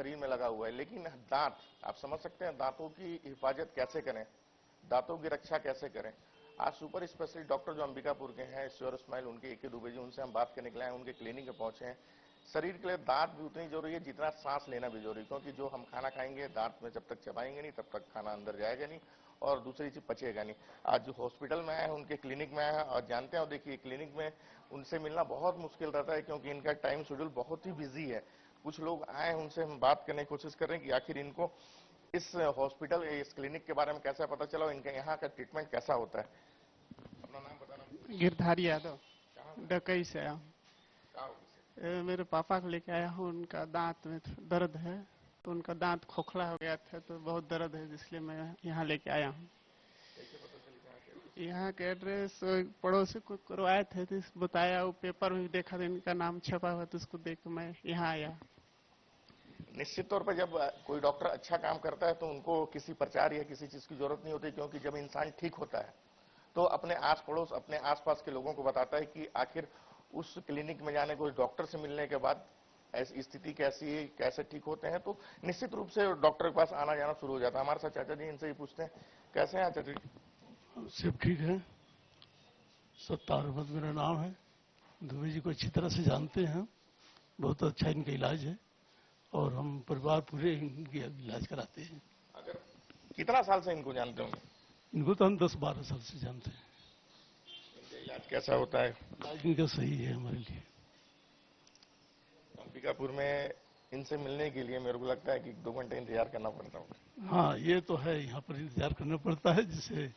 शरीर में लगा हुआ है, लेकिन दांत, आप समझ सकते हैं दांतों की हिफाजत कैसे करें, दांतों की रक्षा कैसे करें। आज सुपर स्पेशलिस्ट डॉक्टर जो अंबिकापुर के हैं, श्योर स्माइल, उनके AK दुबे जी, उनसे हम बात करने के लिए आए, उनके क्लिनिक में पहुंचे हैं। शरीर के लिए दांत भी उतनी जरूरी है जितना सांस लेना भी जरूरी है, क्योंकि जो हम खाना खाएंगे दांत में जब तक चबाएंगे नहीं तब तक खाना अंदर जाएगा नहीं और दूसरी चीज पचेगा नहीं। आज जो हॉस्पिटल में आए हैं, उनके क्लिनिक में आए हैं और जानते हैं, और देखिए क्लिनिक में उनसे मिलना बहुत मुश्किल रहता है क्योंकि इनका टाइम शेड्यूल बहुत ही बिजी है। कुछ लोग आए, उनसे हम बात करने की कोशिश कर रहे हैं कि आखिर इनको इस हॉस्पिटल, इस क्लिनिक के बारे में कैसा पता चला और इनके यहाँ का ट्रीटमेंट कैसा होता है। अपना नाम बताना। गिरधारी यादव, डकई से आया हूँ। क्या हो गया? मेरे पापा को लेके आया हूँ, उनका दांत में दर्द है, तो उनका दांत खोखला हो गया था, तो बहुत दर्द है, इसलिए मैं यहाँ लेके आया हूँ। कैसे पता चली? यहाँ के एड्रेस पड़ोसी को करवाए थे, तो बताया, वो पेपर में भी देखा था, इनका नाम छपा हुआ, तो उसको देख के मैं यहाँ आया। निश्चित तौर पर जब कोई डॉक्टर अच्छा काम करता है तो उनको किसी प्रचार या किसी चीज की जरूरत नहीं होती, क्योंकि जब इंसान ठीक होता है तो अपने आस पड़ोस, अपने आसपास के लोगों को बताता है कि आखिर उस क्लिनिक में जाने को, उस डॉक्टर से मिलने के बाद ऐसी स्थिति कैसी है, कैसे ठीक होते हैं, तो निश्चित रूप से डॉक्टर के पास आना जाना शुरू हो जाता है। हमारे साथ चाचा जी, इनसे ही पूछते हैं कैसे हैं चाचा जी। सब ठीक है। सत्तार अहमद मेरा नाम है। दुबे जी को अच्छी तरह से जानते हैं, बहुत अच्छा इनका इलाज है और हम परिवार पूरे इनके इलाज कराते हैं। अगर कितना साल से इनको जानते होंगे? इनको तो हम 10-12 साल से जानते हैं। इनका इलाज कैसा होता है? इलाज इनका सही है हमारे लिए। अंबिकापुर में इनसे मिलने के लिए मेरे को लगता है कि 2 घंटे इंतजार करना पड़ता होगा। हाँ, ये तो है, यहाँ पर इंतजार करना पड़ता है, जिससे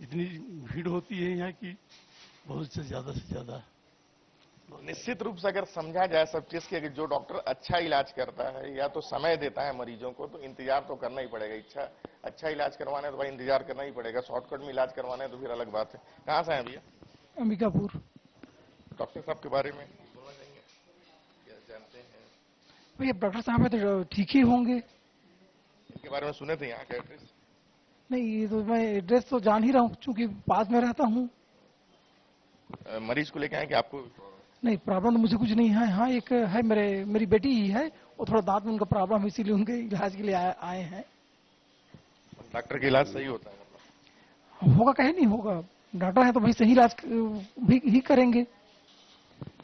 इतनी भीड़ होती है यहाँ की, बहुत से ज्यादा। निश्चित रूप से अगर समझा जाए सब चीज की, अगर जो डॉक्टर अच्छा इलाज करता है या तो समय देता है मरीजों को, तो इंतजार तो करना ही पड़ेगा। अच्छा इलाज करवाना है तो भाई इंतजार करना ही पड़ेगा। शॉर्टकट में इलाज करवाना है तो फिर अलग बात है। कहाँ से हैं भैया? अंबिकापुर। डॉक्टर साहब के बारे में बोलना चाहेंगे, क्या जानते हैं? भैया डॉक्टर साहब है तो ठीक ही होंगे। इनके बारे में सुने थे, यहाँ का एड्रेस? नहीं, ये तो मैं एड्रेस तो जान ही रहा हूँ, चूंकि पास में रहता हूँ। मरीज को लेके आए कि आपको? नहीं, प्रॉब्लम तो मुझे कुछ नहीं है। हाँ, एक है, मेरी बेटी ही है, वो थोड़ा दांत में उनका प्रॉब्लम है, इसीलिए उनके इलाज के लिए आए हैं। डॉक्टर का इलाज सही होता है मतलब? होगा, कहे नहीं होगा, डॉक्टर है तो भाई सही इलाज भी ही करेंगे।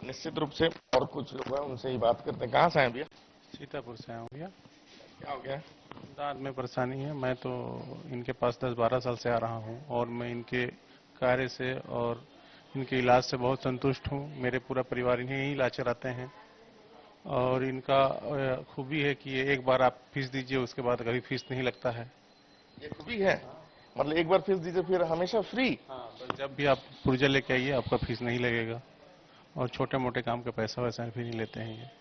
निश्चित रूप से। और कुछ लोग हैं, उनसे ही बात करते हैं। कहाँ से हैं भैया? सीतापुर से आया हूँ भैया। क्या हो गया? दांत में परेशानी है। मैं तो इनके पास 10-12 साल से आ रहा हूँ और मैं इनके कार्य से और इनके इलाज से बहुत संतुष्ट हूँ। मेरे पूरा परिवार इन्हें ही इलाज कराते हैं और इनका खूबी है कि ये एक बार आप फीस दीजिए, उसके बाद कभी फीस नहीं लगता है। ये खूबी है, मतलब एक बार फीस दीजिए फिर हमेशा फ्री? हाँ, बस जब भी आप पुर्जा लेके आइए आपका फीस नहीं लगेगा और छोटे मोटे काम का पैसा वैसा भी नहीं लेते हैं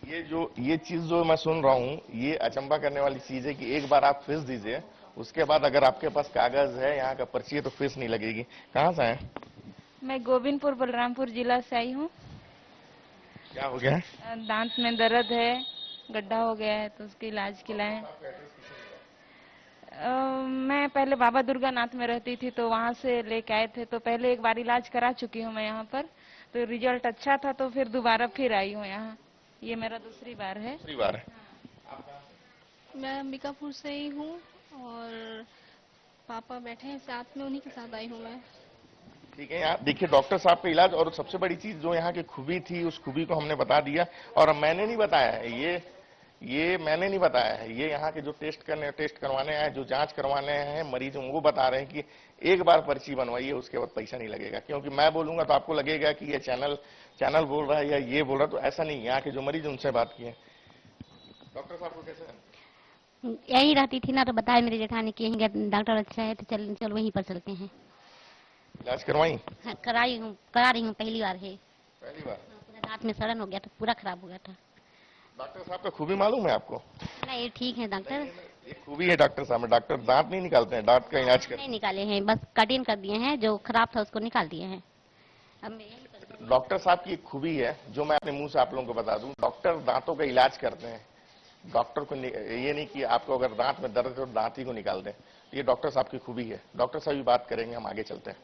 ये चीज जो मैं सुन रहा हूँ, ये अचंभा करने वाली चीज है कि एक बार आप फीस दीजिए, उसके बाद अगर आपके पास कागज है, यहाँ का पर्ची है, तो फीस नहीं लगेगी। कहाँ से हैं? मैं गोविंदपुर बलरामपुर जिला से आई हूँ। क्या हो गया है? दांत में दर्द है, गड्ढा हो गया है, तो उसके इलाज के लिए मैं पहले बाबा दुर्गानाथ में रहती थी, तो वहां से लेके आए थे। तो पहले एक बार इलाज करा चुकी हूँ मैं यहाँ पर, तो रिजल्ट अच्छा था, तो फिर दोबारा फिर आई हूँ यहाँ। ये मेरा दूसरी बार है। दूसरी बार है। मैं अंबिकापुर से ही हूँ और पापा बैठे हैं साथ में, उन्हीं के साथ आई हूँ मैं। ठीक है, यहाँ देखिए डॉक्टर साहब का इलाज, और सबसे बड़ी चीज जो यहाँ की खूबी थी, उस खूबी को हमने बता दिया। और मैंने नहीं बताया है, ये मैंने नहीं बताया है, ये यहाँ के जो टेस्ट करवाने आए, जो जांच करवाने हैं मरीज, वो बता रहे हैं कि एक बार पर्ची बनवाइए, उसके बाद पैसा नहीं लगेगा। क्योंकि मैं बोलूंगा तो आपको लगेगा कि ये चैनल बोल रहा है या ये बोल रहा है, तो ऐसा नहीं। यहाँ के जो मरीज, उनसे बात किए। डॉक्टर साहब को कैसे है? यही रहती थी ना, तो बताया मेरी जेठानी कि यहीं डॉक्टर अच्छा है, तो चल वहीं पर चलते हैं। इलाज करवाई? हाँ, करा रही हूँ, पहली बार है। पहली बार? पूरा दांत में सड़न हो गया था, पूरा खराब हो गया था। डॉक्टर साहब का खूबी मालूम है आपको? नहीं, ठीक है डॉक्टर। ये खूबी है डॉक्टर साहब में, डॉक्टर दांत नहीं निकालते हैं, दांत का इलाज करते नहीं निकाले हैं, बस कटिंग कर दिए हैं, जो खराब था उसको निकाल दिए हैं। अब मैं हैं। डॉक्टर साहब की एक खूबी है जो मैं अपने मुंह से आप लोगों को बता दूं, डॉक्टर दांतों का इलाज करते हैं। डॉक्टर को ये नहीं कि आपको अगर दांत में दर्द है तो दांत ही को निकाल दें। ये डॉक्टर साहब की खूबी है। डॉक्टर साहब भी बात करेंगे, हम आगे चलते हैं।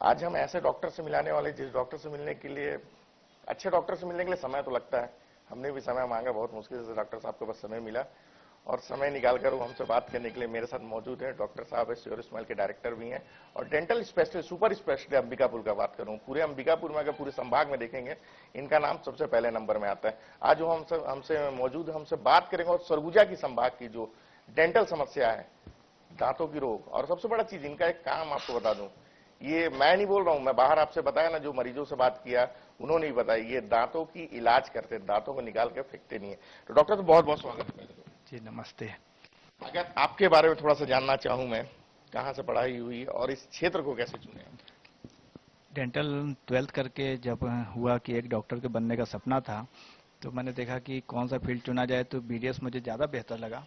आज हम ऐसे डॉक्टर से मिलाने वाले, जिस डॉक्टर से मिलने के लिए, अच्छे डॉक्टर से मिलने के लिए समय तो लगता है, हमने भी समय मांगा, बहुत मुश्किल से डॉक्टर साहब के पास समय मिला और समय निकालकर वो हमसे बात करने के लिए मेरे साथ मौजूद हैं। डॉक्टर साहब श्योर स्माइल के डायरेक्टर भी हैं और dental specialist, super specialist Ambikapur का बात करूं, पूरे अंबिकापुर में अगर पूरे संभाग में देखेंगे इनका नाम सबसे पहले नंबर में आता है। आज वो हमसे मौजूद, हमसे बात करेंगे और सरगुजा की संभाग की जो डेंटल समस्या है, दांतों की रोग, और सबसे बड़ा चीज इनका एक काम आपको बता दूं, ये मैं नहीं बोल रहा हूं, मैं बाहर आपसे बताया ना, जो मरीजों से बात किया उन्होंने ही बताया, ये दांतों की इलाज करते, दांतों को निकाल के फेंकते नहीं है। तो डॉक्टर, तो बहुत बहुत स्वागत है पहले तो। जी नमस्ते। अगर आपके बारे में थोड़ा सा जानना चाहूं मैं, कहां से पढ़ाई हुई और इस क्षेत्र को कैसे चुने? डेंटल 12th करके जब हुआ कि एक डॉक्टर के बनने का सपना था, तो मैंने देखा कि कौन सा फील्ड चुना जाए, तो बीडीएस मुझे ज़्यादा बेहतर लगा।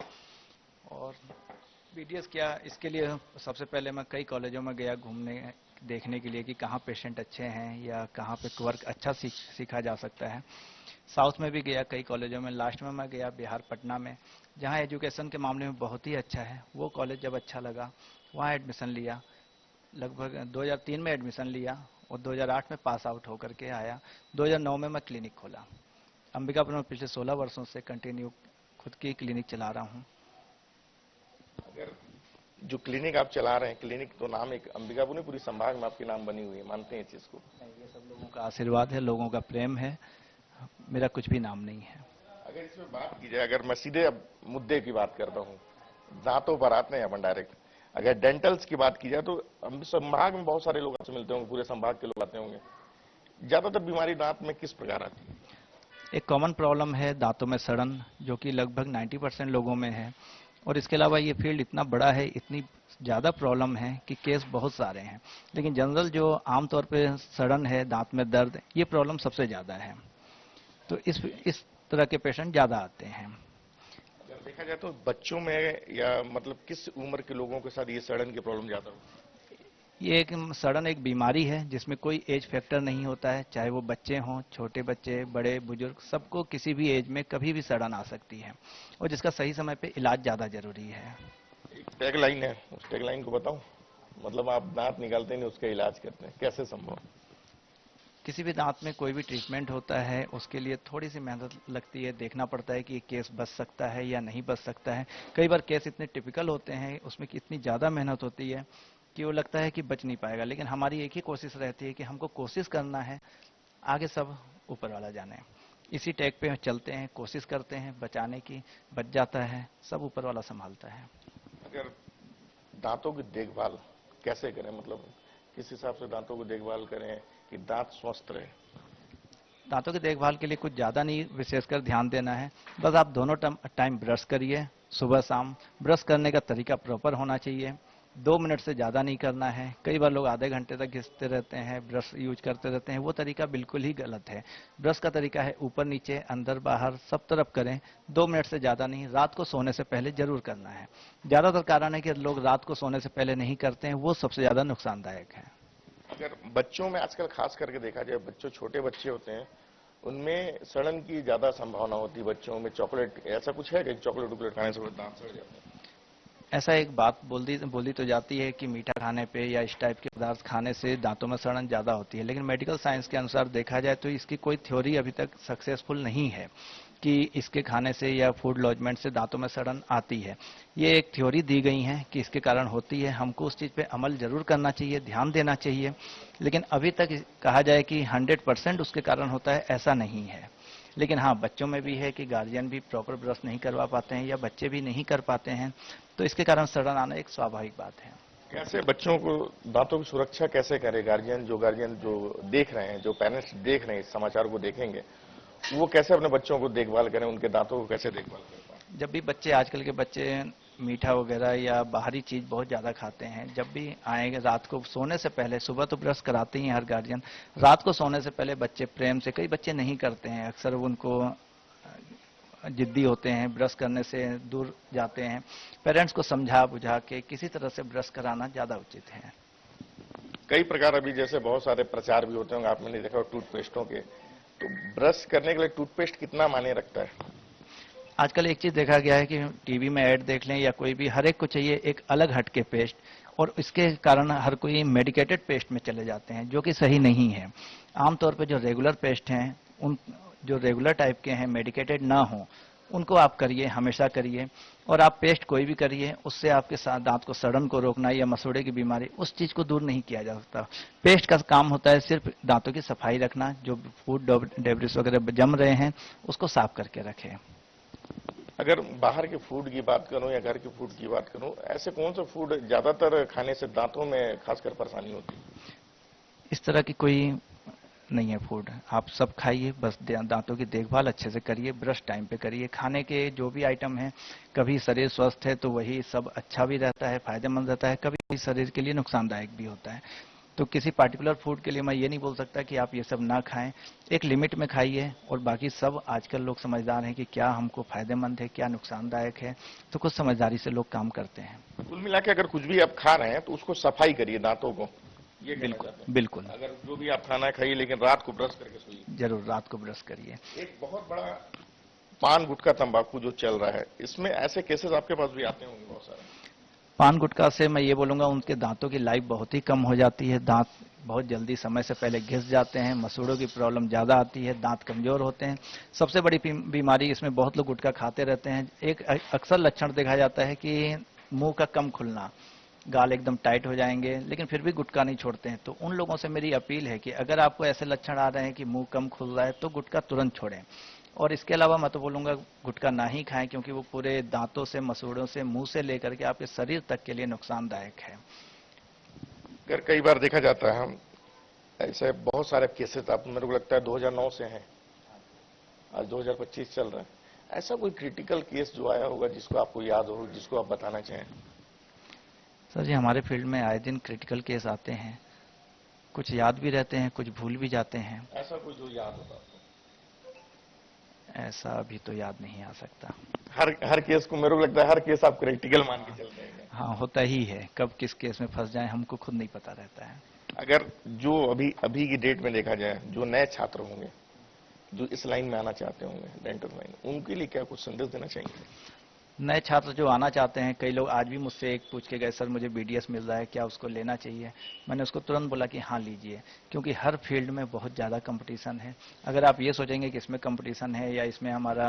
और बीडीएस क्या, इसके लिए सबसे पहले मैं कई कॉलेजों में गया घूमने देखने के लिए कि कहाँ पेशेंट अच्छे हैं या कहाँ पे वर्क अच्छा सीखा जा सकता है। साउथ में भी गया कई कॉलेजों में, लास्ट में मैं गया बिहार पटना में, जहाँ एजुकेशन के मामले में बहुत ही अच्छा है। वो कॉलेज जब अच्छा लगा वहाँ एडमिशन लिया, लगभग 2003 में एडमिशन लिया और 2008 में पास आउट होकर के आया। 2009 में मैं क्लिनिक खोला। अंबिकापुर में पिछले 16 वर्षों से कंटिन्यू खुद की क्लिनिक चला रहा हूँ। अगर जो क्लिनिक आप चला रहे हैं, क्लिनिक तो नाम एक अंबिकापुर ने पूरी संभाग में आपकी नाम बनी हुई है, मानते हैं इस चीज को? ये सब लोगों का आशीर्वाद है, लोगों का प्रेम है, मेरा कुछ भी नाम नहीं है। अगर इसमें बात की जाए, अगर मैं सीधे अब मुद्दे की बात करता हूँ, दांतों पर आते हैं अपन डायरेक्ट, अगर डेंटल्स की बात की जाए तो संभाग में बहुत सारे लोग आपसे मिलते होंगे, पूरे संभाग के लोग आते होंगे, ज्यादातर बीमारी दांत में किस प्रकार आती है? एक कॉमन प्रॉब्लम है दांतों में सड़न, जो कि लगभग 90% लोगों में है। और इसके अलावा ये फील्ड इतना बड़ा है, इतनी ज़्यादा प्रॉब्लम है कि केस बहुत सारे हैं, लेकिन जनरल जो आमतौर पे सड़न है, दांत में दर्द, ये प्रॉब्लम सबसे ज़्यादा है। तो इस तरह के पेशेंट ज़्यादा आते हैं। अगर देखा जाए तो बच्चों में या मतलब किस उम्र के लोगों के साथ ये सड़न की प्रॉब्लम ज्यादा होती है? ये एक सड़न एक बीमारी है जिसमें कोई एज फैक्टर नहीं होता है, चाहे वो बच्चे हों, छोटे बच्चे, बड़े बुजुर्ग, सबको किसी भी एज में कभी भी सड़न आ सकती है और जिसका सही समय पे इलाज ज़्यादा जरूरी है। एक टैगलाइन है, उस टैगलाइन को बताऊं, मतलब आप दांत निकालते नहीं, उसका इलाज करते हैं, कैसे संभव? किसी भी दांत में कोई भी ट्रीटमेंट होता है उसके लिए थोड़ी सी मेहनत लगती है, देखना पड़ता है कि ये केस बच सकता है या नहीं बच सकता है। कई बार केस इतने टिपिकल होते हैं, उसमें इतनी ज़्यादा मेहनत होती है कि वो लगता है कि बच नहीं पाएगा, लेकिन हमारी एक ही कोशिश रहती है कि हमको कोशिश करना है, आगे सब ऊपर वाला जाने। इसी टैग पे चलते हैं, कोशिश करते हैं बचाने की, बच जाता है, सब ऊपर वाला संभालता है। अगर दांतों की देखभाल कैसे करें, मतलब किस हिसाब से दांतों की देखभाल करें कि दांत स्वस्थ रहे? दांतों की देखभाल के लिए कुछ ज़्यादा नहीं विशेषकर ध्यान देना है, बस आप दोनों टाइम ब्रश करिए, सुबह शाम। ब्रश करने का तरीका प्रॉपर होना चाहिए, 2 मिनट से ज़्यादा नहीं करना है। कई बार लोग आधे घंटे तक घिसते रहते हैं, ब्रश यूज करते रहते हैं, वो तरीका बिल्कुल ही गलत है। ब्रश का तरीका है ऊपर नीचे, अंदर बाहर, सब तरफ करें, 2 मिनट से ज़्यादा नहीं। रात को सोने से पहले जरूर करना है। ज़्यादातर कारण है कि लोग रात को सोने से पहले नहीं करते हैं, वो सबसे ज़्यादा नुकसानदायक है। अगर बच्चों में आजकल खास करके देखा जाए, बच्चों, छोटे बच्चे होते हैं, उनमें सड़न की ज्यादा संभावना होती है। बच्चों में चॉकलेट, ऐसा कुछ है कि चॉकलेट वॉकलेट खाने से दांत सड़ जाते हैं? ऐसा एक बात बोली तो जाती है कि मीठा खाने पे या इस टाइप के पदार्थ खाने से दांतों में सड़न ज़्यादा होती है, लेकिन मेडिकल साइंस के अनुसार देखा जाए तो इसकी कोई थ्योरी अभी तक सक्सेसफुल नहीं है कि इसके खाने से या फूड लॉजमेंट से दांतों में सड़न आती है। ये एक थ्योरी दी गई है कि इसके कारण होती है। हमको उस चीज़ पे अमल जरूर करना चाहिए, ध्यान देना चाहिए, लेकिन अभी तक कहा जाए कि 100% उसके कारण होता है, ऐसा नहीं है। लेकिन हाँ, बच्चों में भी है कि गार्जियन भी प्रॉपर ब्रश नहीं करवा पाते हैं या बच्चे भी नहीं कर पाते हैं, तो इसके कारण सड़न आना एक स्वाभाविक बात है। कैसे बच्चों को दांतों की सुरक्षा कैसे करे गार्जियन जो देख रहे हैं, जो पेरेंट्स देख रहे हैं, इस समाचार को देखेंगे, वो कैसे अपने बच्चों को देखभाल करें, उनके दांतों को कैसे देखभाल कर पाए? जब भी बच्चे, आजकल के बच्चे मीठा वगैरह या बाहरी चीज बहुत ज्यादा खाते हैं, जब भी आएंगे रात को सोने से पहले, सुबह तो ब्रश कराते ही हर गार्जियन, रात को सोने से पहले बच्चे प्रेम से, कई बच्चे नहीं करते हैं, अक्सर उनको जिद्दी होते हैं, ब्रश करने से दूर जाते हैं, पेरेंट्स को समझा बुझा के किसी तरह से ब्रश कराना ज्यादा उचित है। कई प्रकार अभी जैसे बहुत सारे प्रचार भी होते होंगे, आपने नहीं देखा टूथपेस्टों के, तो ब्रश करने के लिए टूथपेस्ट कितना मायने रखता है? आजकल एक चीज देखा गया है कि टीवी में ऐड देख लें या कोई भी, हर एक को चाहिए एक अलग हटके पेस्ट, और इसके कारण हर कोई मेडिकेटेड पेस्ट में चले जाते हैं, जो कि सही नहीं है। आमतौर पर जो रेगुलर पेस्ट हैं, उन जो रेगुलर टाइप के हैं, मेडिकेटेड ना हो, उनको आप करिए, हमेशा करिए। और आप पेस्ट कोई भी करिए, उससे आपके साथ दांत को सड़न को रोकना या मसूड़े की बीमारी, उस चीज को दूर नहीं किया जा सकता। पेस्ट का काम होता है सिर्फ दांतों की सफाई रखना, जो फूड डेब्रिस वगैरह जम रहे हैं उसको साफ करके रखें। अगर बाहर के फूड की बात करूं या घर के फूड की बात करूं, ऐसे कौन सा फूड ज्यादातर खाने से दांतों में खासकर परेशानी होती है? इस तरह की कोई नहीं है फूड, आप सब खाइए, बस दांतों की देखभाल अच्छे से करिए, ब्रश टाइम पे करिए। खाने के जो भी आइटम है, कभी शरीर स्वस्थ है तो वही सब अच्छा भी रहता है, फायदेमंद रहता है, कभी शरीर के लिए नुकसानदायक भी होता है। तो किसी पार्टिकुलर फूड के लिए मैं ये नहीं बोल सकता कि आप ये सब ना खाएं, एक लिमिट में खाइए। और बाकी सब आजकल लोग समझदार हैं कि क्या हमको फायदेमंद है, क्या नुकसानदायक है, तो कुछ समझदारी से लोग काम करते हैं। कुल मिला के अगर कुछ भी आप खा रहे हैं तो उसको सफाई करिए दांतों को, ये बिल्कुल बिल्कुल। अगर जो भी आप खाना खाइए लेकिन रात को ब्रश करके सोइए। जरूर रात को ब्रश करिए। एक बहुत बड़ा पान गुटखा तंबाकू जो चल रहा है, इसमें ऐसे केसेस आपके पास भी आते होंगे बहुत सारे। पान गुटखा से मैं ये बोलूंगा उनके दांतों की लाइफ बहुत ही कम हो जाती है, दांत बहुत जल्दी समय से पहले घिस जाते हैं, मसूड़ों की प्रॉब्लम ज्यादा आती है, दांत कमजोर होते हैं। सबसे बड़ी बीमारी, इसमें बहुत लोग गुटखा खाते रहते हैं, एक अक्सर लक्षण देखा जाता है कि मुंह का कम खुलना, गाल एकदम टाइट हो जाएंगे, लेकिन फिर भी गुटखा नहीं छोड़ते हैं। तो उन लोगों से मेरी अपील है कि अगर आपको ऐसे लक्षण आ रहे हैं कि मुंह कम खुल रहा है तो गुटखा तुरंत छोड़ें। और इसके अलावा मैं तो बोलूंगा गुटखा ना ही खाएं, क्योंकि वो पूरे दांतों से, मसूड़ों से, मुंह से लेकर के आपके शरीर तक के लिए नुकसानदायक है। अगर कई बार देखा जाता है, ऐसे बहुत सारे केसेस आप, मेरे को लगता है 2009 से हैं, आज 2025 चल रहा है, ऐसा कोई क्रिटिकल केस जो आया होगा जिसको आपको याद हो, जिसको आप बताना चाहें? सर जी, हमारे फील्ड में आए दिन क्रिटिकल केस आते हैं, कुछ याद भी रहते हैं, कुछ भूल भी जाते हैं। ऐसा कोई जो याद होगा आपको? ऐसा अभी तो याद नहीं आ सकता। हर केस को मेरे को लगता है हर केस आप क्रिटिकल मान के चलते हैं। हाँ, होता ही है, कब किस केस में फंस जाए हमको खुद नहीं पता रहता है। अगर जो अभी की डेट में देखा जाए, जो नए छात्र होंगे जो इस लाइन में आना चाहते होंगे, डेंटल लाइन, उनके लिए क्या कुछ संदेश देना चाहिए? नए छात्र जो आना चाहते हैं, कई लोग आज भी मुझसे एक पूछ के गए, सर मुझे बीडीएस मिल रहा है, क्या उसको लेना चाहिए? मैंने उसको तुरंत बोला कि हाँ लीजिए, क्योंकि हर फील्ड में बहुत ज़्यादा कंपटीशन है। अगर आप ये सोचेंगे कि इसमें कंपटीशन है या इसमें हमारा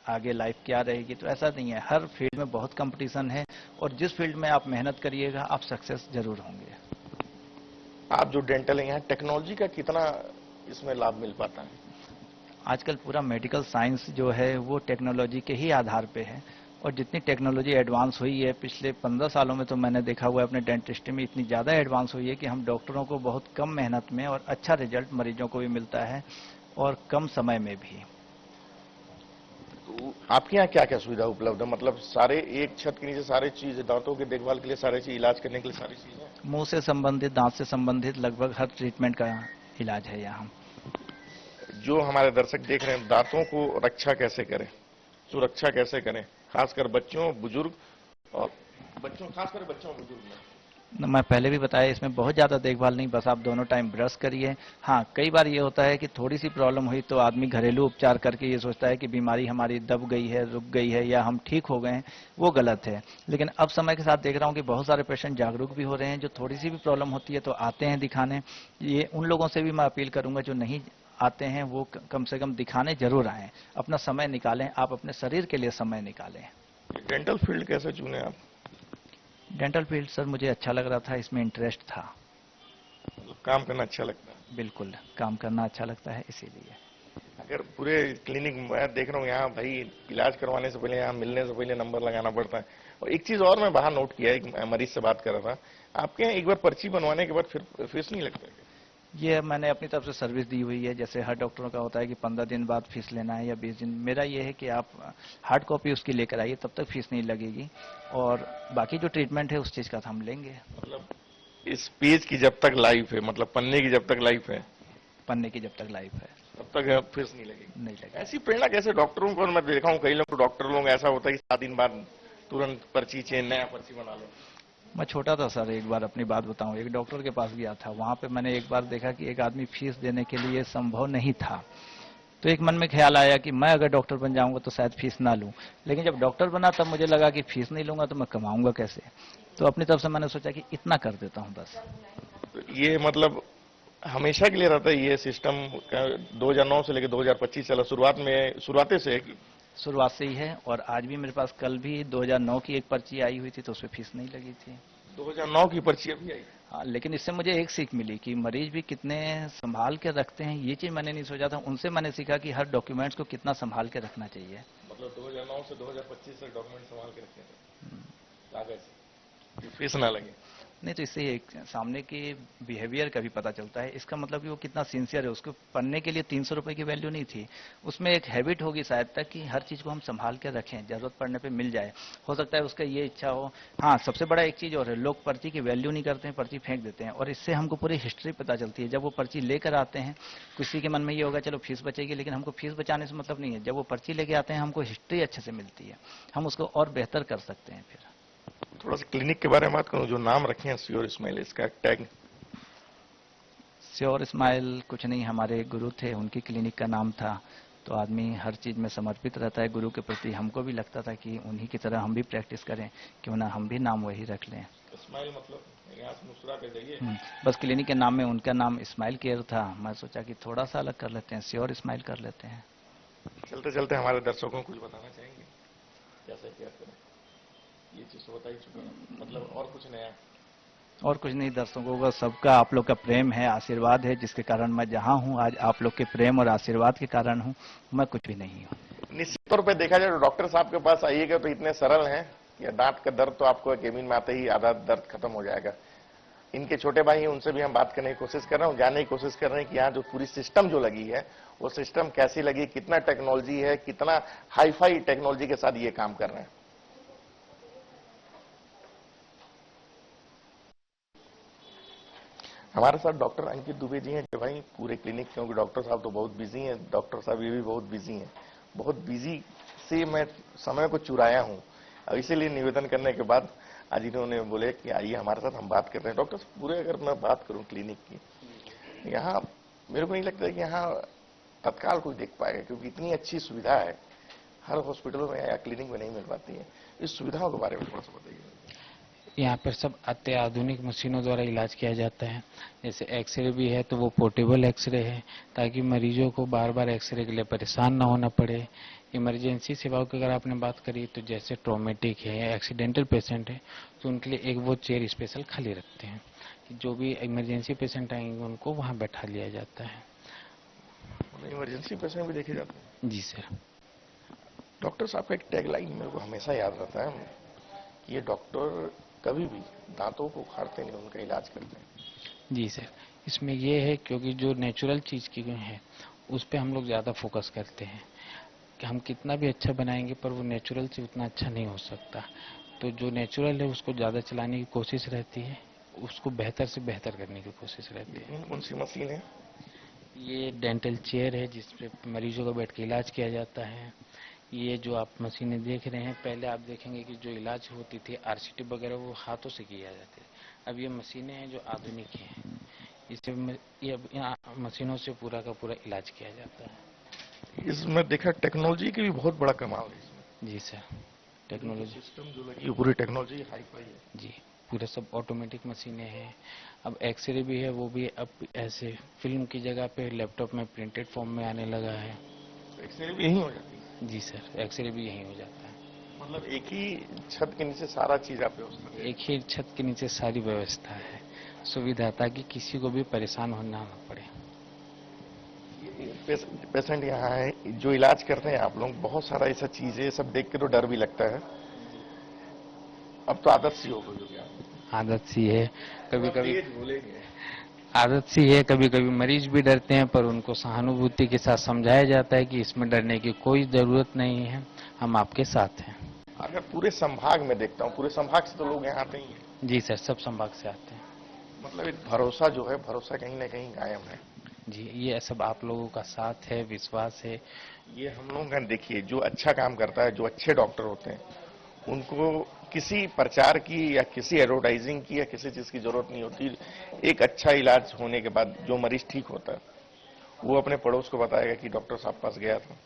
आगे लाइफ क्या रहेगी, तो ऐसा नहीं है। हर फील्ड में बहुत कंपटीशन है और जिस फील्ड में आप मेहनत करिएगा आप सक्सेस जरूर होंगे। आप जो डेंटल है, यहाँ टेक्नोलॉजी का कितना इसमें लाभ मिल पाता है? आजकल पूरा मेडिकल साइंस जो है वो टेक्नोलॉजी के ही आधार पे है, और जितनी टेक्नोलॉजी एडवांस हुई है पिछले 15 सालों में, तो मैंने देखा हुआ है अपने डेंटिस्ट्री में इतनी ज़्यादा एडवांस हुई है कि हम डॉक्टरों को बहुत कम मेहनत में और अच्छा रिजल्ट मरीजों को भी मिलता है और कम समय में भी। तो आपके यहाँ क्या क्या सुविधा उपलब्ध है? मतलब सारे एक छत के नीचे सारी चीज, दांतों की देखभाल के लिए सारी चीज, इलाज करने के लिए सारी चीजें? मुंह से संबंधित, दांत से संबंधित लगभग हर ट्रीटमेंट का इलाज है यहाँ। जो हमारे दर्शक देख रहे हैं, दांतों को रक्षा कैसे करें, सुरक्षा कैसे करें, खासकर बच्चों, बुजुर्ग और खासकर बच्चों और बुजुर्ग में? मैं पहले भी बताया, इसमें बहुत ज़्यादा देखभाल नहीं, बस आप दोनों टाइम ब्रश करिए। हाँ, कई बार ये होता है कि थोड़ी सी प्रॉब्लम हुई तो आदमी घरेलू उपचार करके ये सोचता है कि बीमारी हमारी दब गई है, रुक गई है या हम ठीक हो गए हैं, वो गलत है। लेकिन अब समय के साथ देख रहा हूँ कि बहुत सारे पेशेंट जागरूक भी हो रहे हैं, जो थोड़ी सी भी प्रॉब्लम होती है तो आते हैं दिखाने। ये उन लोगों से भी मैं अपील करूँगा जो नहीं आते हैं वो कम से कम दिखाने जरूर आएँ, अपना समय निकालें, आप अपने शरीर के लिए समय निकालें। डेंटल फील्ड कैसे चुने आप? डेंटल फील्ड सर मुझे अच्छा लग रहा था, इसमें इंटरेस्ट था। काम करना अच्छा लगता है? बिल्कुल, काम करना अच्छा लगता है, इसीलिए। अगर पूरे क्लिनिक मैं देख रहा हूँ यहाँ, भाई इलाज करवाने से पहले, यहाँ मिलने से पहले नंबर लगाना पड़ता है। और एक चीज और मैं बाहर नोट किया, एक मरीज से बात कर रहा था, आपके यहाँ एक बार पर्ची बनवाने के बाद फिर फीस नहीं लगता है? ये मैंने अपनी तरफ से सर्विस दी हुई है, जैसे हर डॉक्टरों का होता है कि 15 दिन बाद फीस लेना है या 20 दिन। मेरा ये है कि आप हार्ड कॉपी उसकी लेकर आइए, तब तक फीस नहीं लगेगी, और बाकी जो ट्रीटमेंट है उस चीज का हम लेंगे। मतलब इस पेज की जब तक लाइफ है, मतलब पन्ने की जब तक लाइफ है, पन्ने की जब तक लाइफ है तब तक फीस नहीं लगेगी? नहीं लगेगी। ऐसी प्रेरणा कैसे डॉक्टरों को? मैं देखा हूँ कई लोग, डॉक्टर लोग ऐसा होता है कि 7 दिन बाद तुरंत पर्ची चेंज, नया पर्ची बना लो। मैं छोटा था सर, एक बार अपनी बात बताऊं, एक डॉक्टर के पास गया था, वहां पे मैंने एक बार देखा कि एक आदमी फीस देने के लिए संभव नहीं था। तो एक मन में ख्याल आया कि मैं अगर डॉक्टर बन जाऊंगा तो शायद फीस ना लूं, लेकिन जब डॉक्टर बना तब मुझे लगा कि फीस नहीं लूंगा तो मैं कमाऊंगा कैसे। तो अपनी तरफ से मैंने सोचा कि इतना कर देता हूं बस। ये मतलब हमेशा के लिए रहता है ये सिस्टम? 2009 से लेकर 2025 चला, शुरुआते से है कि? शुरुआत से ही है, और आज भी मेरे पास कल भी 2009 की एक पर्ची आई हुई थी तो उसमें फीस नहीं लगी थी। 2009 की पर्ची अभी आई? हाँ, लेकिन इससे मुझे एक सीख मिली कि मरीज भी कितने संभाल के रखते हैं। ये चीज मैंने नहीं सोचा था, उनसे मैंने सीखा कि हर डॉक्यूमेंट्स को कितना संभाल के रखना चाहिए। मतलब 2009 से 2025 तक डॉक्यूमेंट संभाल के रखते थे कागज कि फीस ना लगे? नहीं, तो इससे एक सामने के बिहेवियर का भी पता चलता है। इसका मतलब कि वो कितना सिंसियर है। उसको पढ़ने के लिए 300 रुपए की वैल्यू नहीं थी, उसमें एक हैबिट होगी शायद तक कि हर चीज को हम संभाल के रखें, जरूरत पड़ने पे मिल जाए। हो सकता है उसका ये इच्छा हो। हाँ, सबसे बड़ा एक चीज और है, लोग पर्ची की वैल्यू नहीं करते हैं, पर्ची फेंक देते हैं, और इससे हमको पूरी हिस्ट्री पता चलती है। जब वो पर्ची लेकर आते हैं, किसी के मन में ये होगा चलो फीस बचेगी, लेकिन हमको फीस बचाने से मतलब नहीं है। जब वो पर्ची लेके आते हैं, हमको हिस्ट्री अच्छे से मिलती है, हम उसको और बेहतर कर सकते हैं। फिर थोड़ा सा क्लिनिक के बारे में बात करूं, जो नाम रखे हैं श्योर स्माइल, इसका टैग? श्योर स्माइल कुछ नहीं, हमारे गुरु थे, उनकी क्लिनिक का नाम था। तो आदमी हर चीज में समर्पित रहता है गुरु के प्रति। हमको भी लगता था कि उन्हीं की तरह हम भी प्रैक्टिस करें, क्यों ना हम भी नाम वही रख लें। स्माइल मतलब यहाँ से मुस्कुरा के जाइए? बस क्लिनिक के नाम में उनका नाम स्माइल केयर था। मैं सोचा कि थोड़ा सा अलग कर लेते हैं, श्योर स्माइल कर लेते हैं। चलते चलते हमारे दर्शकों को कुछ बताना चाहेंगे कैसे क्या करें? ये चीज तो बता ही चुके हैं, मतलब और कुछ नया? और कुछ नहीं, दर्शकों को सबका आप लोग का प्रेम है, आशीर्वाद है, जिसके कारण मैं जहां हूं आज आप लोग के प्रेम और आशीर्वाद के कारण हूं। मैं कुछ भी नहीं हूं। निश्चित तौर पे देखा जाए तो डॉक्टर साहब के पास आइएगा तो इतने सरल हैं कि दांत का दर्द तो आपको केबिन में आते ही आधा दर्द खत्म हो जाएगा। इनके छोटे भाई हैं, उनसे भी हम बात करने की कोशिश कर रहे हैं, जानने की कोशिश कर रहे हैं कि यहाँ जो पूरी सिस्टम जो लगी है वो सिस्टम कैसी लगी, कितना टेक्नोलॉजी है, कितना हाईफाई टेक्नोलॉजी के साथ ये काम कर रहे हैं। हमारे साथ डॉक्टर अंकित दुबे जी हैं, जो भाई पूरे क्लिनिक, क्योंकि डॉक्टर साहब तो बहुत बिजी हैं, डॉक्टर साहब ये भी बहुत बिजी हैं, बहुत बिजी से मैं समय को चुराया हूं, और इसीलिए निवेदन करने के बाद आज इन्होंने बोले कि आइए हमारे साथ हम बात करते हैं। डॉक्टर साहब, पूरे अगर मैं बात करूं क्लिनिक की, यहाँ मेरे को नहीं लगता है कि यहाँ तत्काल कोई देख पाएगा, क्योंकि इतनी अच्छी सुविधा है, हर हॉस्पिटलों में या क्लिनिक में नहीं मिल पाती है। इस सुविधाओं के बारे में थोड़ा सा बताइए। यहाँ पर सब अत्याधुनिक मशीनों द्वारा इलाज किया जाता है। जैसे एक्सरे भी है तो वो पोर्टेबल एक्सरे है, ताकि मरीजों को बार बार एक्सरे के लिए परेशान ना होना पड़े। इमरजेंसी सेवाओं की अगर आपने बात करी तो जैसे ट्रॉमेटिक है, एक्सीडेंटल पेशेंट है, तो उनके लिए एक वो चेयर स्पेशल खाली रखते हैं कि जो भी इमरजेंसी पेशेंट आएंगे उनको वहाँ बैठा लिया जाता है। इमरजेंसी पेशेंट भी देखे जाते हैं? जी सर। डॉक्टर साहब का एक टैगलाइन मेरे को हमेशा याद रहता है कि ये डॉक्टर कभी भी दांतों को उखाड़ते नहीं, उनका इलाज करते हैं। जी सर, इसमें ये है क्योंकि जो नेचुरल चीज की है उस पर हम लोग ज्यादा फोकस करते हैं कि हम कितना भी अच्छा बनाएंगे पर वो नेचुरल से उतना अच्छा नहीं हो सकता। तो जो नेचुरल है उसको ज्यादा चलाने की कोशिश रहती है, उसको बेहतर से बेहतर करने की कोशिश रहती है। कौन सी मशीन है? ये डेंटल चेयर है जिसपे मरीजों का बैठ के इलाज किया जाता है। ये जो आप मशीनें देख रहे हैं, पहले आप देखेंगे कि जो इलाज होती थी आरसीटी वगैरह वो हाथों से किया जाते थे। अब ये मशीनें हैं जो आधुनिक हैं, इससे ये मशीनों से पूरा का पूरा इलाज किया जाता है। इसमें देखा टेक्नोलॉजी की भी बहुत बड़ा कमाल है इसमें। जी सर, टेक्नोलॉजी सिस्टम जो लगी पूरी टेक्नोलॉजी हाईफाई है। जी, पूरे सब ऑटोमेटिक मशीनें हैं। अब एक्सरे भी है, वो भी अब ऐसे फिल्म की जगह पे लैपटॉप में प्रिंटेड फॉर्म में आने लगा है। एक्सरे भी यही हो जाती है? जी सर, एक्सरे भी यहीं हो जाता है। मतलब एक ही छत के नीचे सारा चीज आप व्यवस्था? एक ही छत के नीचे सारी व्यवस्था है, सुविधा, ताकि किसी को भी परेशान होना ना पड़े। पेशेंट यहाँ है जो इलाज करते हैं आप लोग, बहुत सारा ऐसा चीज है, सब देख के तो डर भी लगता है। अब तो आदत सी हो गई। आदत सी है, कभी कभी आदत सी है, कभी कभी मरीज भी डरते हैं, पर उनको सहानुभूति के साथ समझाया जाता है कि इसमें डरने की कोई जरूरत नहीं है, हम आपके साथ हैं। अगर पूरे संभाग में देखता हूँ, पूरे संभाग से तो लोग यहाँ आते ही हैं? जी सर, सब संभाग से आते हैं। मतलब एक भरोसा जो है, भरोसा कहीं ना कहीं कायम है। जी, ये सब आप लोगों का साथ है, विश्वास है। ये हम लोगों का देखिए, जो अच्छा काम करता है, जो अच्छे डॉक्टर होते हैं, उनको किसी प्रचार की या किसी एडवर्टाइजिंग की या किसी चीज की जरूरत नहीं होती। एक अच्छा इलाज होने के बाद जो मरीज ठीक होता है वो अपने पड़ोस को बताएगा कि डॉक्टर साहब पास गया था,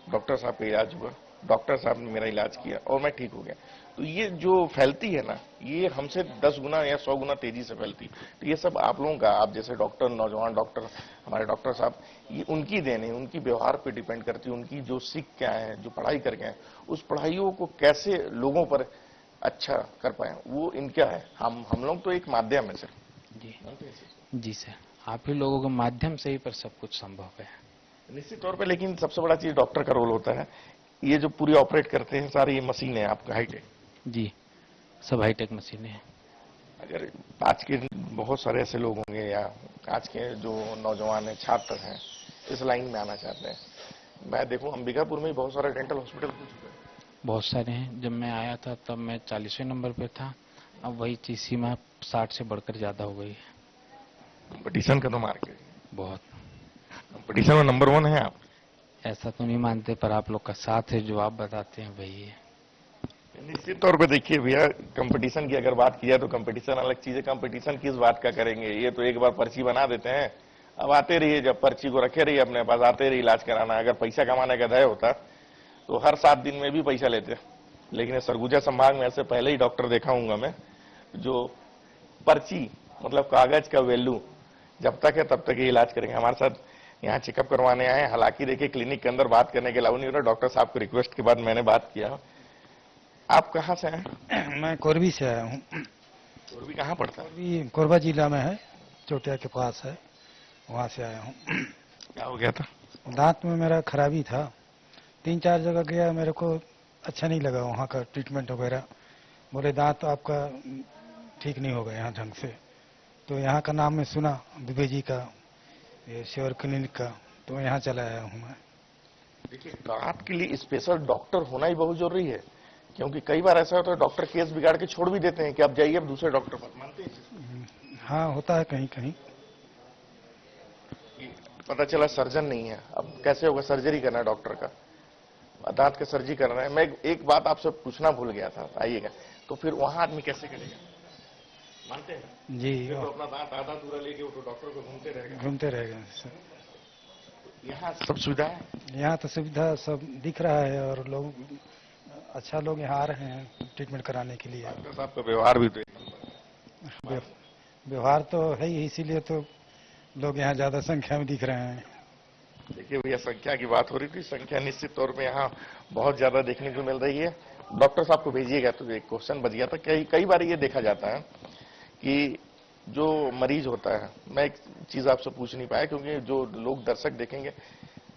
डॉक्टर साहब का इलाज हुआ, डॉक्टर साहब ने मेरा इलाज किया और मैं ठीक हो गया। तो ये जो फैलती है ना, ये हमसे 10 गुना या 100 गुना तेजी से फैलती। तो ये सब आप लोगों का, आप जैसे डॉक्टर, नौजवान डॉक्टर, हमारे डॉक्टर साहब, ये उनकी देन है, उनकी व्यवहार पे डिपेंड करती है, उनकी जो सीख के आए हैं, जो पढ़ाई करके आए, उस पढ़ाइयों को कैसे लोगों पर अच्छा कर पाए, वो इनका है। हम लोग तो एक माध्यम है सर। जी जी सर, आप ही लोगों के माध्यम से ही पर सब कुछ संभव है। निश्चित तौर पे, लेकिन सबसे बड़ा चीज डॉक्टर का रोल होता है। ये जो पूरी ऑपरेट करते हैं सारी ये मशीनें आपका हाईटेक। जी, सब हाईटेक मशीनें हैं। अगर आज के बहुत सारे ऐसे लोग होंगे या आज के जो नौजवान हैं, छात्र हैं, इस लाइन में आना चाहते हैं, मैं देखूं अंबिकापुर में ही बहुत सारे डेंटल हॉस्पिटल खुल चुके हैं। बहुत सारे हैं। जब मैं आया था तब मैं 40वें नंबर पे था, अब वही चीज सीमा 60 से बढ़कर ज्यादा हो गई है। कंपटीशन का तो मार्केट बहुत। कंपटीशन में नंबर 1 है आप? ऐसा तो नहीं मानते, पर आप लोग का साथ है, जो आप बताते हैं वही है। निश्चित तौर पे देखिए भैया, कंपटीशन की अगर बात की जाए तो कंपटीशन अलग चीज है। कंपटीशन किस बात का करेंगे? ये तो एक बार पर्ची बना देते हैं, अब आते रहिए, जब पर्ची को रखे रहिए अपने पास, आते रहिए इलाज कराना। अगर पैसा कमाने का ध्येय होता तो हर 7 दिन में भी पैसा लेते। लेकिन सरगुजा संभाग में ऐसे पहले ही डॉक्टर देखा हूंगा मैं, जो पर्ची मतलब कागज का वैल्यू जब तक है तब तक ये इलाज करेंगे। हमारे साथ यहाँ चेकअप करवाने आए हैं। हालांकि देखिए क्लिनिक के अंदर बात करने के अलावा नहीं हो रहा। डॉक्टर साहब को रिक्वेस्ट के बाद मैंने बात किया। आप कहाँ से हैं? मैं कोरबी से आया हूँ। कोरबी कहाँ पड़ता है? कोरबी कोरबा जिला में है, चोटिया के पास है, वहाँ से आया हूँ। क्या हो गया था? दांत में मेरा खराबी था, 3-4 जगह गया, मेरे को अच्छा नहीं लगा वहाँ का ट्रीटमेंट वगैरह। बोले दांत आपका ठीक नहीं होगा यहाँ ढंग से। तो यहाँ का नाम मैं सुना, दुबे जी का, ये श्योर क्लिनिक का, तो यहाँ चला आया हूँ मैं। देखिए दांत के लिए स्पेशल डॉक्टर होना ही बहुत जरूरी है, क्योंकि कई बार ऐसा होता है डॉक्टर केस बिगाड़ के छोड़ भी देते हैं कि आप जाइए अब दूसरे डॉक्टर पर। मानते हैं? हाँ, होता है कहीं कहीं। पता चला सर्जन नहीं है, अब कैसे होगा? सर्जरी करना है डॉक्टर का, दांत का सर्जरी करना है। मैं एक बात आपसे पूछना भूल गया था, आइएगा, तो फिर वहां आदमी कैसे करेगा? मानते हैं जी, तो अपना दांत आधा पूरा लेके वो तो डॉक्टर को घूमते रहेगा सर। यहाँ सब सुविधा है? यहाँ तो सुविधा सब दिख रहा है, और लोग अच्छा, लोग यहाँ आ रहे हैं ट्रीटमेंट कराने के लिए। डॉक्टर साहब का व्यवहार भी तो व्यवहार तो है ही, इसीलिए तो लोग यहाँ ज्यादा संख्या में दिख रहे हैं। देखिए भैया, संख्या की बात हो रही थी, संख्या निश्चित तौर पे यहाँ बहुत ज्यादा देखने को मिल रही है। डॉक्टर साहब को भेजिएगा। तो एक क्वेश्चन बच गया था, कई बार ये देखा जाता है कि जो मरीज होता है, मैं एक चीज आपसे पूछ नहीं पाया क्योंकि जो लोग दर्शक देखेंगे,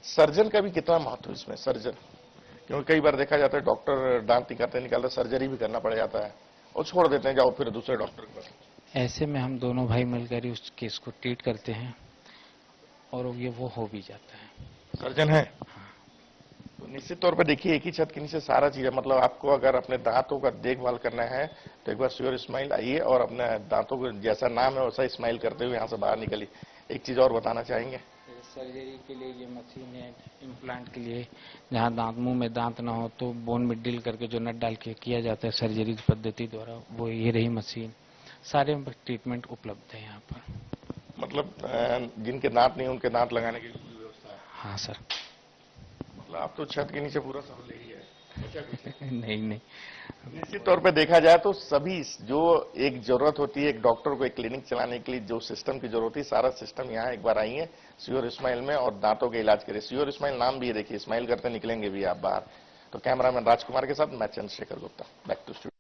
सर्जन का भी कितना महत्व है इसमें? सर्जन, क्योंकि कई बार देखा जाता है डॉक्टर दांत निकालते सर्जरी भी करना पड़ जाता है और छोड़ देते हैं, जाओ फिर दूसरे डॉक्टर के पास। ऐसे में हम दोनों भाई मिलकर ही उस केस को ट्रीट करते हैं और ये वो हो भी जाता है। सर्जन है? तो निश्चित तौर पर देखिए, एक ही छत के नीचे सारा चीज है। मतलब आपको अगर अपने दांतों का देखभाल करना है तो एक बार श्योर स्माइल आइए और अपने दांतों को जैसा नाम है वैसा स्माइल करते हुए यहाँ से बाहर निकलिए। एक चीज और बताना चाहेंगे? सर्जरी के लिए ये मशीन है, इम्प्लांट के लिए, जहाँ दांत मुंह में दांत ना हो तो बोन में ड्रिल करके जो नट डाल के किया जाता है सर्जरी की पद्धति द्वारा, वो ये रही मशीन। सारे ट्रीटमेंट उपलब्ध है यहाँ पर। मतलब जिनके दांत नहीं उनके दांत लगाने की पूरी व्यवस्था है? हाँ सर। मतलब आप तो छत के नीचे पूरा सब ले ही है। नहीं नहीं, निश्चित तौर पे देखा जाए तो सभी जो एक जरूरत होती है एक डॉक्टर को एक क्लिनिक चलाने के लिए, जो सिस्टम की जरूरत है, सारा सिस्टम यहाँ एक बार आइए श्योर स्माइल में और दांतों के इलाज करिए। श्योर स्माइल नाम भी है, देखिए स्माइल करते निकलेंगे भी आप बाहर। तो कैमरामैन राजकुमार के साथ मैं Chandrashekhar Gupta, back to studio.